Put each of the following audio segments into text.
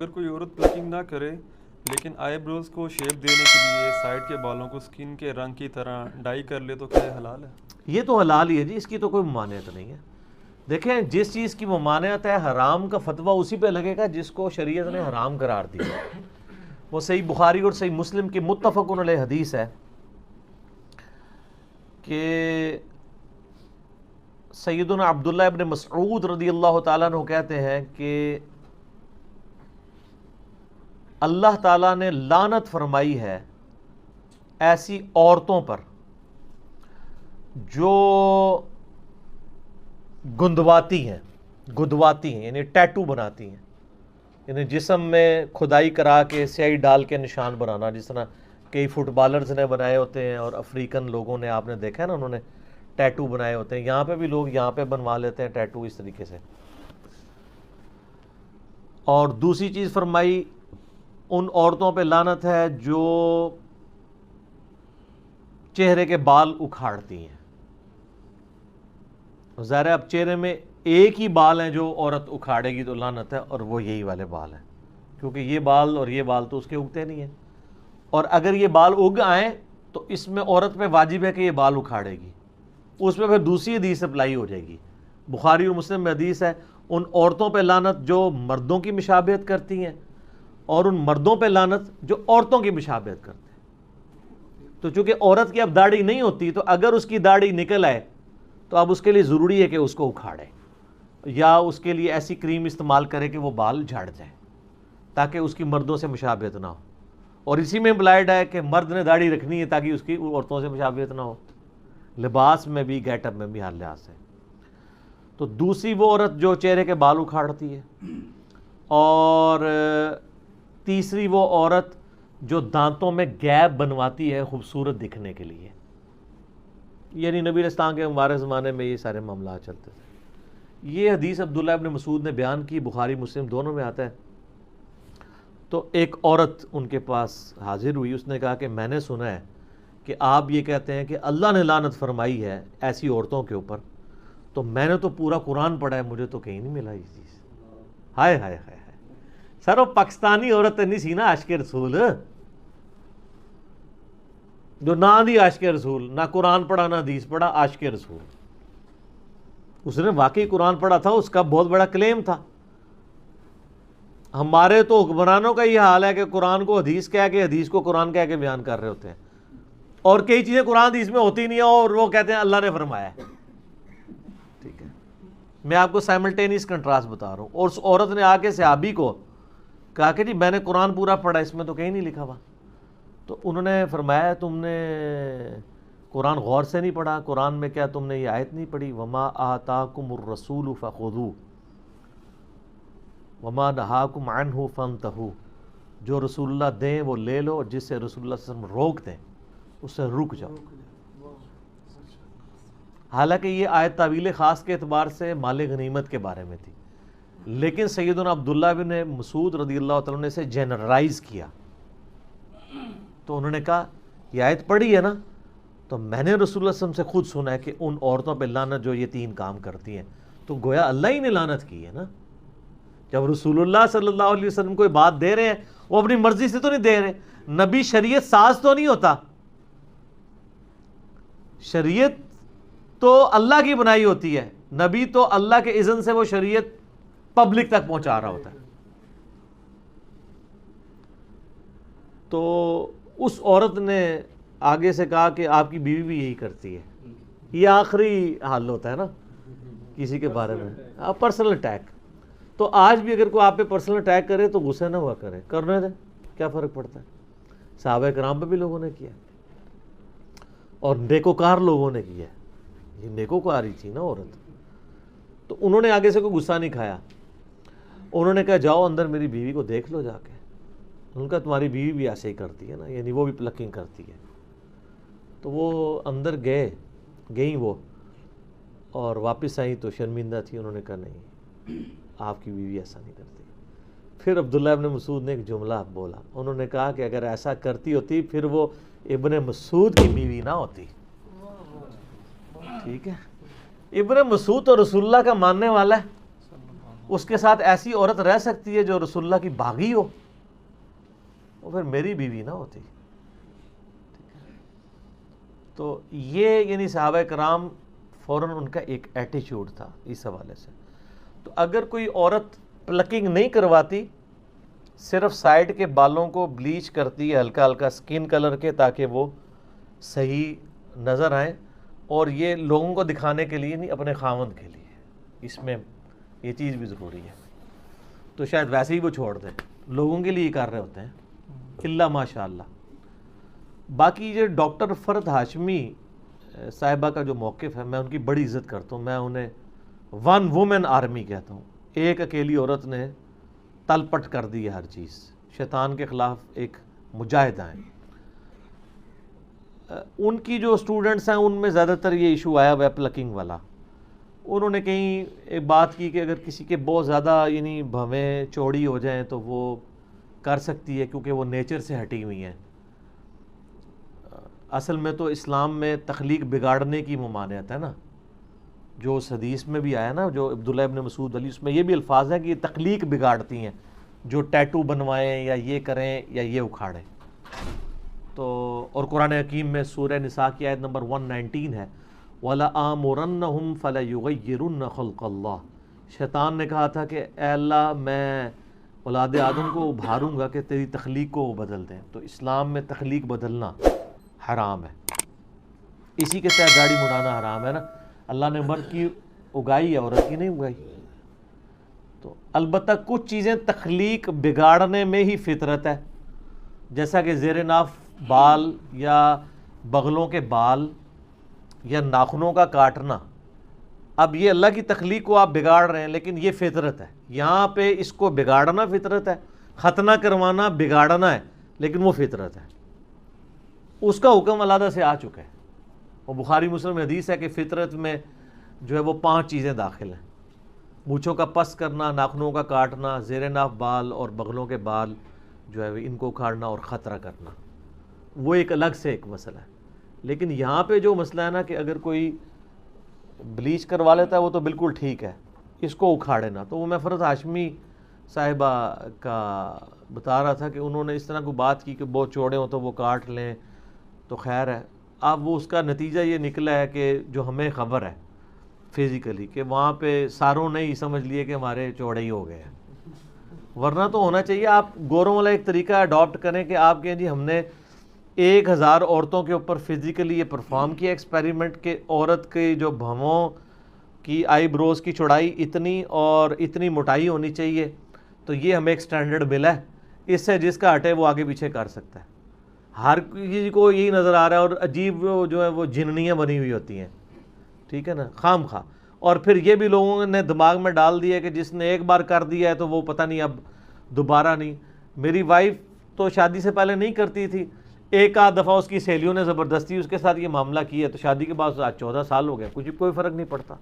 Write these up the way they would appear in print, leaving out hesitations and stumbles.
اگر کوئی عورت پلکنگ نہ کرے لیکن آئی بروز کو شیپ دینے کے لیے سائڈ کے بالوں کو سکن کے رنگ کی طرح ڈائی کر لے تو کیا یہ حلال ہے؟ یہ تو حلال ہی ہے جی، اس کی تو کوئی ممانعت نہیں ہے۔ دیکھیں، جس چیز کی ممانعت ہے حرام کا فتویٰ اسی پہ لگے گا جس کو شریعت نے حرام قرار دیا۔ وہ صحیح بخاری اور صحیح مسلم کی متفق علیہ حدیث ہے کہ سیدنا عبداللہ ابن مسعود رضی اللہ تعالیٰ عنہ کہتے ہیں کہ اللہ تعالیٰ نے لعنت فرمائی ہے ایسی عورتوں پر جو گندواتی ہیں یعنی ٹیٹو بناتی ہیں، یعنی جسم میں کھدائی کرا کے سیاہی ڈال کے نشان بنانا، جس طرح کئی فٹ بالرز نے بنائے ہوتے ہیں اور افریقن لوگوں نے، آپ نے دیکھا ہے نا، انہوں نے ٹیٹو بنائے ہوتے ہیں۔ یہاں پہ بھی لوگ یہاں پہ بنوا لیتے ہیں ٹیٹو اس طریقے سے۔ اور دوسری چیز فرمائی، ان عورتوں پہ لعنت ہے جو چہرے کے بال اکھاڑتی ہیں۔ ظاہر ہے اب چہرے میں ایک ہی بال ہیں جو عورت اکھاڑے گی تو لعنت ہے، اور وہ یہی والے بال ہیں، کیونکہ یہ بال اور یہ بال تو اس کے اگتے نہیں ہیں، اور اگر یہ بال اگ آئیں تو اس میں عورت پہ واجب ہے کہ یہ بال اکھاڑے گی۔ اس پہ پھر دوسری حدیث اپلائی ہو جائے گی، بخاری اور مسلم میں حدیث ہے، ان عورتوں پہ لعنت جو مردوں کی مشابہت کرتی ہیں، اور ان مردوں پہ لعنت جو عورتوں کی مشابہت کرتے ہیں۔ تو چونکہ عورت کی اب داڑھی نہیں ہوتی، تو اگر اس کی داڑھی نکل آئے تو اب اس کے لیے ضروری ہے کہ اس کو اکھاڑے، یا اس کے لیے ایسی کریم استعمال کرے کہ وہ بال جھڑ جائیں تاکہ اس کی مردوں سے مشابہت نہ ہو۔ اور اسی میں امپلائڈ ہے کہ مرد نے داڑھی رکھنی ہے تاکہ اس کی عورتوں سے مشابہت نہ ہو، لباس میں بھی، گیٹ اپ میں بھی، ہر لحاظ سے۔ تو دوسری وہ عورت جو چہرے کے بال اکھاڑتی ہے، اور تیسری وہ عورت جو دانتوں میں گیپ بنواتی ہے خوبصورت دکھنے کے لیے، یعنی نبی علیہ السلام کے مبارک زمانے میں یہ سارے معاملات چلتے تھے۔ یہ حدیث عبداللہ ابن مسعود نے بیان کی، بخاری مسلم دونوں میں آتا ہے۔ تو ایک عورت ان کے پاس حاضر ہوئی، اس نے کہا کہ میں نے سنا ہے کہ آپ یہ کہتے ہیں کہ اللہ نے لعنت فرمائی ہے ایسی عورتوں کے اوپر، تو میں نے تو پورا قرآن پڑھا ہے، مجھے تو کہیں نہیں ملا یہ چیز۔ ہائے ہائے ہائے، سر وہ پاکستانی عورت نہیں سی نا عاشق رسول، جو نہ دی عاشق رسول، نہ قرآن پڑھا نہ حدیث پڑھا، عاشق رسول۔ اس نے واقعی قرآن پڑھا تھا، اس کا بہت بڑا کلیم تھا۔ ہمارے تو حکمرانوں کا یہ حال ہے کہ قرآن کو حدیث کہہ کے، حدیث کو قرآن کہہ کے بیان کر رہے ہوتے ہیں، اور کئی چیزیں قرآن حدیث میں ہوتی نہیں ہیں اور وہ کہتے ہیں اللہ نے فرمایا ہے۔ ٹھیک ہے، میں آپ کو سائملٹینیس کنٹراسٹ بتا رہا ہوں۔ اور اس عورت نے آ کے صحابی کو کہا کہ جی میں نے قرآن پورا پڑھا، اس میں تو کہیں نہیں لکھا ہوا۔ تو انہوں نے فرمایا تم نے قرآن غور سے نہیں پڑھا، قرآن میں کیا تم نے یہ آیت نہیں پڑھی، وما آتاکم الرسول فخذوہ وما نہاکم عنہ فانتہوا، جو رسول اللہ دیں وہ لے لو، اور جس سے رسول اللہ صلی اللہ علیہ وسلم روک دیں اس سے رک جاؤ۔ حالانکہ یہ آیت تعویل خاص کے اعتبار سے مال غنیمت کے بارے میں تھی، لیکن سیدنا عبداللہ بن مسعود رضی اللہ تعالیٰ نے اسے جنرلائز کیا۔ تو انہوں نے کہا یہ آیت پڑھی ہے نا، تو میں نے رسول اللہ صلی اللہ علیہ وسلم سے خود سنا ہے کہ ان عورتوں پہ لعنت جو یہ تین کام کرتی ہیں، تو گویا اللہ ہی نے لعنت کی ہے نا۔ جب رسول اللہ صلی اللہ علیہ وسلم کوئی بات دے رہے ہیں، وہ اپنی مرضی سے تو نہیں دے رہے، نبی شریعت ساز تو نہیں ہوتا، شریعت تو اللہ کی بنائی ہوتی ہے، نبی تو اللہ کے اذن سے وہ شریعت پبلک تک پہنچا رہا ہوتا ہے۔ تو اس عورت نے آگے سے کہا کہ آپ کی بیوی بھی یہی کرتی ہے۔ یہ آخری حل ہوتا ہے نا کسی کے بارے میں، پرسنل اٹیک۔ تو آج بھی اگر کوئی آپ پہ پرسنل اٹیک کرے تو غصے نہ ہوا کرے، کرنے دیں، کیا فرق پڑتا ہے۔ صحابہ کرام پہ بھی لوگوں نے کیا، اور نیکوکار لوگوں نے کیا، یہ نیکوکاری تھی نا عورت۔ تو انہوں نے آگے سے کوئی غصہ نہیں کھایا، انہوں نے کہا جاؤ اندر میری بیوی کو دیکھ لو جا کے۔ ان کا تمہاری بیوی بھی ایسے ہی کرتی ہے نا، یعنی وہ بھی پلکنگ کرتی ہے۔ تو وہ اندر گئیں وہ، اور واپس آئیں تو شرمندہ تھی، انہوں نے کہا نہیں آپ کی بیوی ایسا نہیں کرتی۔ پھر عبداللہ ابن مسعود نے ایک جملہ بولا، انہوں نے کہا کہ اگر ایسا کرتی ہوتی پھر وہ ابن مسعود کی بیوی نہ ہوتی۔ ٹھیک ہے، ابن مسعود تو رسول اللہ کا ماننے والا ہے، اس کے ساتھ ایسی عورت رہ سکتی ہے جو رسول اللہ کی باغی ہو؟ وہ پھر میری بیوی نہ ہوتی. تو یہ یعنی صحابہ کرام فوراً ان کا ایک ایٹیچیوڈ تھا اس حوالے سے. تو اگر کوئی عورت پلکنگ نہیں کرواتی، صرف سائڈ کے بالوں کو بلیچ کرتی ہے ہلکا ہلکا سکن کلر کے تاکہ وہ صحیح نظر آئیں، اور یہ لوگوں کو دکھانے کے لیے نہیں، اپنے خاوند کے لیے، اس میں یہ چیز بھی ضروری ہے، تو شاید ویسے ہی وہ چھوڑ دیں، لوگوں کے لیے ہی کر رہے ہوتے ہیں الا ماشاء اللہ. باقی یہ ڈاکٹر فرد ہاشمی صاحبہ کا جو موقف ہے، میں ان کی بڑی عزت کرتا ہوں. میں انہیں ون وومن آرمی کہتا ہوں. ایک اکیلی عورت نے تل پٹ کر دی ہے ہر چیز، شیطان کے خلاف ایک مجاہدہ ہیں. ان کی جو اسٹوڈنٹس ہیں ان میں زیادہ تر یہ ایشو آیا ہوا ہے پلکنگ والا. انہوں نے کہیں ایک بات کی کہ اگر کسی کے بہت زیادہ یعنی بھویں چوڑی ہو جائیں تو وہ کر سکتی ہے کیونکہ وہ نیچر سے ہٹی ہوئی ہیں. اصل میں تو اسلام میں تخلیق بگاڑنے کی ممانعت ہے نا، جو اس حدیث میں بھی آیا نا، جو عبداللہ ابن مسعود علی، اس میں یہ بھی الفاظ ہیں کہ یہ تخلیق بگاڑتی ہیں، جو ٹیٹو بنوائیں یا یہ کریں یا یہ اکھاڑیں. تو اور قرآن حکیم میں سورہ نساء کی آیت نمبر 119 ہے وَلَآمُرَنَّهُمْ فَلَيُغَيِّرُنَّ خَلْقَ اللَّهِ. شیطان نے کہا تھا کہ اے اللہ میں اولاد آدم کو ابھاروں گا کہ تیری تخلیق کو وہ بدل دیں. تو اسلام میں تخلیق بدلنا حرام ہے. اسی کے تحت داڑھی مڑانا حرام ہے نا. اللہ نے مرد کی اگائی ہے، عورت کی نہیں اگائی. تو البتہ کچھ چیزیں تخلیق بگاڑنے میں ہی فطرت ہے، جیسا کہ زیر ناف بال یا بغلوں کے بال یا ناخنوں کا کاٹنا. اب یہ اللہ کی تخلیق کو آپ بگاڑ رہے ہیں، لیکن یہ فطرت ہے. یہاں پہ اس کو بگاڑنا فطرت ہے، ختنہ کروانا بگاڑنا ہے، لیکن وہ فطرت ہے. اس کا حکم علیحدہ سے آ چکا ہے. اور بخاری مسلم میں حدیث ہے کہ فطرت میں جو ہے وہ 5 چیزیں داخل ہیں: مونچھوں کا پس کرنا، ناخنوں کا کاٹنا، زیر ناف بال اور بغلوں کے بال جو ہے ان کو اکھاڑنا اور خطرہ کرنا. وہ ایک الگ سے ایک مسئلہ ہے. لیکن یہاں پہ جو مسئلہ ہے نا کہ اگر کوئی بلیچ کروا لیتا ہے وہ تو بالکل ٹھیک ہے، اس کو اکھاڑے نا. تو وہ میں فرد ہاشمی صاحبہ کا بتا رہا تھا کہ انہوں نے اس طرح کو بات کی کہ بہت چوڑے ہوں تو وہ کاٹ لیں تو خیر ہے. اب وہ اس کا نتیجہ یہ نکلا ہے کہ جو ہمیں خبر ہے فزیکلی کہ وہاں پہ ساروں نے ہی سمجھ لیے کہ ہمارے چوڑے ہی ہو گئے ہیں. ورنہ تو ہونا چاہیے آپ گوروں والا ایک طریقہ اڈاپٹ کریں کہ آپ کہیں جی ہم نے 1000 عورتوں کے اوپر فزیکلی یہ پرفارم کیا ایکسپیریمنٹ کہ عورت کے جو بھووں کی آئی بروز کی چوڑائی اتنی اور اتنی موٹائی ہونی چاہیے، تو یہ ہمیں ایک سٹینڈرڈ ملا ہے، اس سے جس کا ہٹے وہ آگے پیچھے کر سکتا ہے. ہر کسی کو یہی نظر آ رہا ہے، اور عجیب جو ہے وہ جننیاں بنی ہوئی ہوتی ہیں، ٹھیک ہے نا، خام خواہ. اور پھر یہ بھی لوگوں نے دماغ میں ڈال دیا کہ جس نے ایک بار کر دیا ہے تو وہ پتہ نہیں اب دوبارہ نہیں. میری وائف تو شادی سے پہلے نہیں کرتی تھی، ایک آدھ دفعہ اس کی سہیلیوں نے زبردستی اس کے ساتھ یہ معاملہ کیا، تو شادی کے بعد آج 14 سال ہو گیا، کوئی فرق نہیں پڑتا.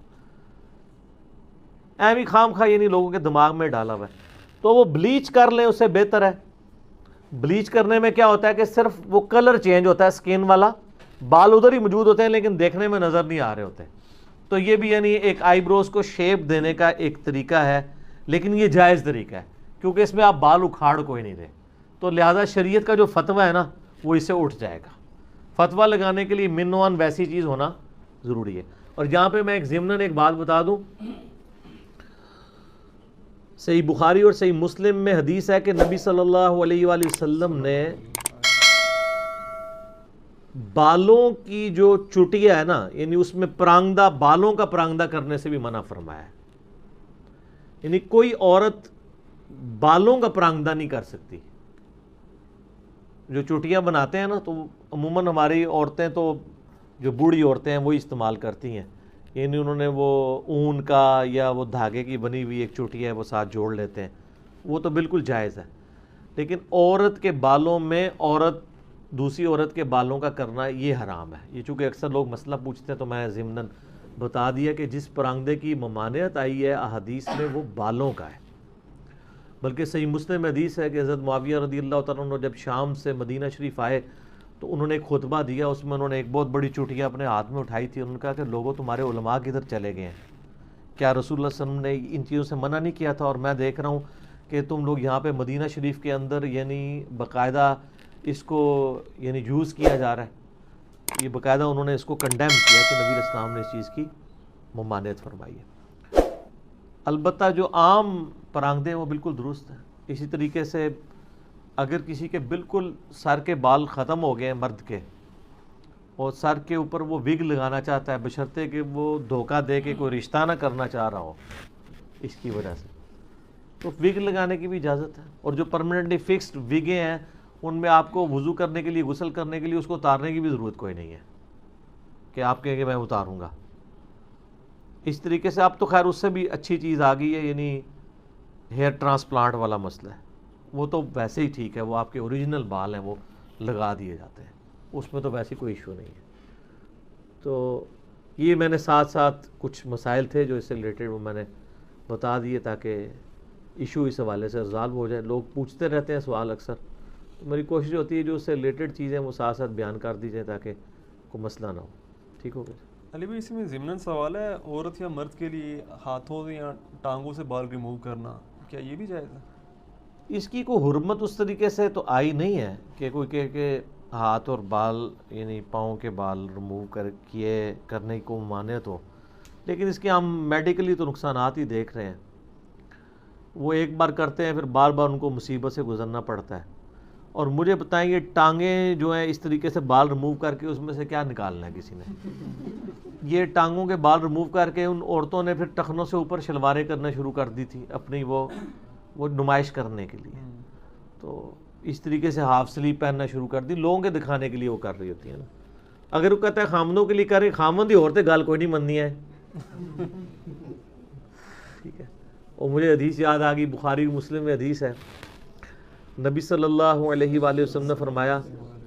بھی خام خواہ یہ نہیں لوگوں کے دماغ میں ڈالا ہوا ہے. تو وہ بلیچ کر لیں، اس سے بہتر ہے. بلیچ کرنے میں کیا ہوتا ہے کہ صرف وہ کلر چینج ہوتا ہے سکین والا، بال ادھر ہی موجود ہوتے ہیں لیکن دیکھنے میں نظر نہیں آ رہے ہوتے. تو یہ بھی یعنی ایک آئی بروز کو شیپ دینے کا ایک طریقہ ہے، لیکن یہ جائز طریقہ ہے کیونکہ اس میں آپ بال اکھاڑ کوئی نہیں دیں. تو لہذا شریعت کا جو فتویٰ ہے نا وہ اس سے اٹھ جائے گا. فتویٰ لگانے کے لیے منوان ویسی چیز ہونا ضروری ہے. اور یہاں پہ میں ایک ضمناً ایک بات بتا دوں، صحیح بخاری اور صحیح مسلم میں حدیث ہے کہ نبی صلی اللہ علیہ وآلہ وسلم نے بالوں کی جو چٹیا ہے نا، یعنی اس میں پرانگدہ، بالوں کا پرانگدہ کرنے سے بھی منع فرمایا ہے. یعنی کوئی عورت بالوں کا پرانگدہ نہیں کر سکتی. جو چٹیاں بناتے ہیں نا تو عموماً ہماری عورتیں تو جو بوڑھی عورتیں ہیں وہی استعمال کرتی ہیں. یعنی انہوں نے وہ اون کا یا وہ دھاگے کی بنی ہوئی ایک چٹیا ہے وہ ساتھ جوڑ لیتے ہیں، وہ تو بالکل جائز ہے. لیکن عورت کے بالوں میں عورت دوسری عورت کے بالوں کا کرنا یہ حرام ہے. یہ چونکہ اکثر لوگ مسئلہ پوچھتے ہیں تو میں ضمناً بتا دیا کہ جس پرانگدے کی ممانعت آئی ہے احادیث میں وہ بالوں کا ہے. بلکہ صحیح مسلم میں حدیث ہے کہ حضرت معاویہ رضی اللہ تعالیٰ عنہ جب شام سے مدینہ شریف آئے تو انہوں نے ایک خطبہ دیا، اس میں انہوں نے ایک بہت بڑی چٹیا اپنے ہاتھ میں اٹھائی تھی. انہوں نے کہا کہ لوگوں تمہارے علماء کدھر چلے گئے ہیں، کیا رسول اللہ صلی اللہ علیہ وسلم نے ان چیزوں سے منع نہیں کیا تھا؟ اور میں دیکھ رہا ہوں کہ تم لوگ یہاں پہ مدینہ شریف کے اندر یعنی باقاعدہ اس کو یعنی یوز کیا جا رہا ہے، یہ باقاعدہ انہوں نے اس کو کنڈیم کیا کہ نبی علیہ السلام نے اس چیز کی ممانعت فرمائی ہے۔ البتہ جو عام پرانگدے ہیں وہ بالکل درست ہیں۔ اسی طریقے سے اگر کسی کے بالکل سر کے بال ختم ہو گئے ہیں مرد کے، اور سر کے اوپر وہ وگ لگانا چاہتا ہے بشرطے کہ وہ دھوکہ دے کے کوئی رشتہ نہ کرنا چاہ رہا ہو اس کی وجہ سے، تو وگ لگانے کی بھی اجازت ہے۔ اور جو پرماننٹلی فکسڈ وگیں ہیں ان میں آپ کو وضو کرنے کے لیے، غسل کرنے کے لیے اس کو اتارنے کی بھی ضرورت کوئی نہیں ہے کہ آپ کہیں کہ میں اتاروں گا۔ اس طریقے سے اب تو خیر اس سے بھی اچھی چیز آ گئی ہے، یعنی ہیئر ٹرانسپلانٹ والا مسئلہ ہے، وہ تو ویسے ہی ٹھیک ہے، وہ آپ کے اوریجنل بال ہیں وہ لگا دیے جاتے ہیں، اس میں تو ویسے کوئی ایشو نہیں ہے۔ تو یہ میں نے ساتھ ساتھ کچھ مسائل تھے جو اس سے ریلیٹڈ وہ میں نے بتا دیے تاکہ ایشو اس حوالے سے ریزالو ہو جائے۔ لوگ پوچھتے رہتے ہیں سوال اکثر، تو میری کوشش ہوتی ہے جو اس سے ریلیٹڈ چیزیں وہ ساتھ ساتھ بیان کر دی جائیں تاکہ کوئی مسئلہ نہ ہو۔ ٹھیک ہو گیا؟ علی بھائی اسی میں ضمناً سوال ہے، عورت یا مرد کے لیے ہاتھوں سے یا ٹانگوں سے بال ریموو کرنا کیا یہ بھی جائز ہے؟ اس کی کوئی حرمت اس طریقے سے تو آئی نہیں ہے کہ کوئی کہے کہ ہاتھ اور بال یعنی پاؤں کے بال ریموو کرنے کو ممانعت ہو، لیکن اس کے ہم میڈیکلی تو نقصانات ہی دیکھ رہے ہیں۔ وہ ایک بار کرتے ہیں پھر بار بار ان کو مصیبت سے گزرنا پڑتا ہے۔ اور مجھے بتائیں یہ ٹانگیں جو ہیں اس طریقے سے بال ریموو کر کے اس میں سے کیا نکالنا ہے کسی نے؟ یہ ٹانگوں کے بال ریموو کر کے ان عورتوں نے پھر ٹخنوں سے اوپر شلواریں کرنا شروع کر دی تھی اپنی وہ نمائش کرنے کے لیے، تو اس طریقے سے ہاف سلیپ پہننا شروع کر دی، لوگوں کے دکھانے کے لیے وہ کر رہی ہوتی ہیں نا۔ اگر وہ کہتا ہے خامدوں کے لیے کر رہی، خامد ہی عورتیں گال کوئی نہیں مننی ہے، ٹھیک ہے۔ اور مجھے حدیث یاد آ گئی، بخاری مسلم میں حدیث ہے، نبی صلی اللہ علیہ وآلہ وسلم نے فرمایا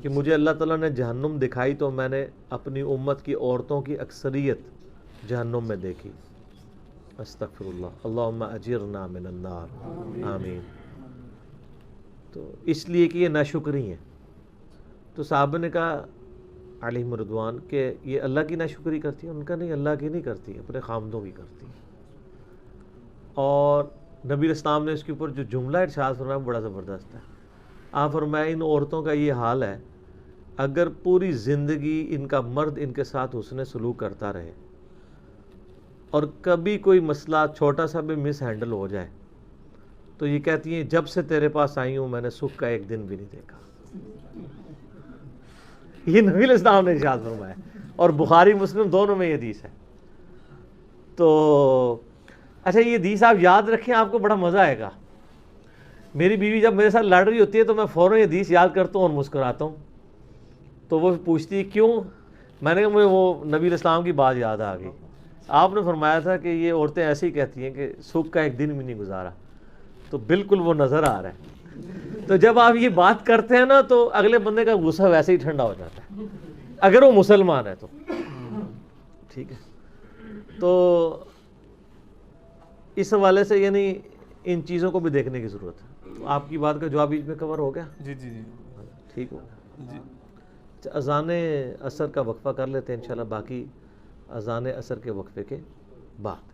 کہ مجھے اللہ تعالیٰ نے جہنم دکھائی تو میں نے اپنی امت کی عورتوں کی اکثریت جہنم میں دیکھی۔ استغفر اللہ، اللہم اجرنا من النار، آمین۔ تو اس لیے کہ یہ ناشکری ہیں، تو صحابہ نے کہا علیہم رضوان کہ یہ اللہ کی ناشکری کرتی ہے؟ ان کا نہیں، اللہ کی نہیں کرتی، اپنے خامدوں کی کرتی ہے۔ اور نبی علیہ السلام نے اس کے اوپر جو جملہ ارشاد فرمایا بڑا زبردست ہے۔ آپ فرمایا ان عورتوں کا یہ حال ہے اگر پوری زندگی ان کا مرد ان کے ساتھ حسن سلوک کرتا رہے اور کبھی کوئی مسئلہ چھوٹا سا بھی مس ہینڈل ہو جائے تو یہ کہتی ہیں جب سے تیرے پاس آئی ہوں میں نے سکھ کا ایک دن بھی نہیں دیکھا۔ یہ نبی علیہ السلام نے ارشاد فرمایا، اور بخاری مسلم دونوں میں یہ حدیث ہے۔ تو اچھا یہ حدیث آپ یاد رکھیں، آپ کو بڑا مزہ آئے گا۔ میری بیوی جب میرے ساتھ لڑ رہی ہوتی ہے تو میں فوراً یہ حدیث یاد کرتا ہوں اور مسکراتا ہوں، تو وہ پوچھتی ہے کیوں؟ میں نے کہا مجھے وہ نبی علیہ السلام کی بات یاد آ گئی، آپ نے فرمایا تھا کہ یہ عورتیں ایسے ہی کہتی ہیں کہ سکھ کا ایک دن بھی نہیں گزارا، تو بالکل وہ نظر آ رہا ہے۔ تو جب آپ یہ بات کرتے ہیں نا تو اگلے بندے کا غصہ ویسے ہی ٹھنڈا ہو جاتا ہے، اگر وہ مسلمان ہے تو، ٹھیک ہے۔ تو اس حوالے سے یعنی ان چیزوں کو بھی دیکھنے کی ضرورت ہے۔ تو آپ کی بات کا جواب بیچ میں کور ہو گیا؟ جی جی جی ٹھیک ہو گیا جی۔ اذان عصر کا وقفہ کر لیتے ہیں انشاءاللہ، باقی اذان عصر کے وقفے کے بعد۔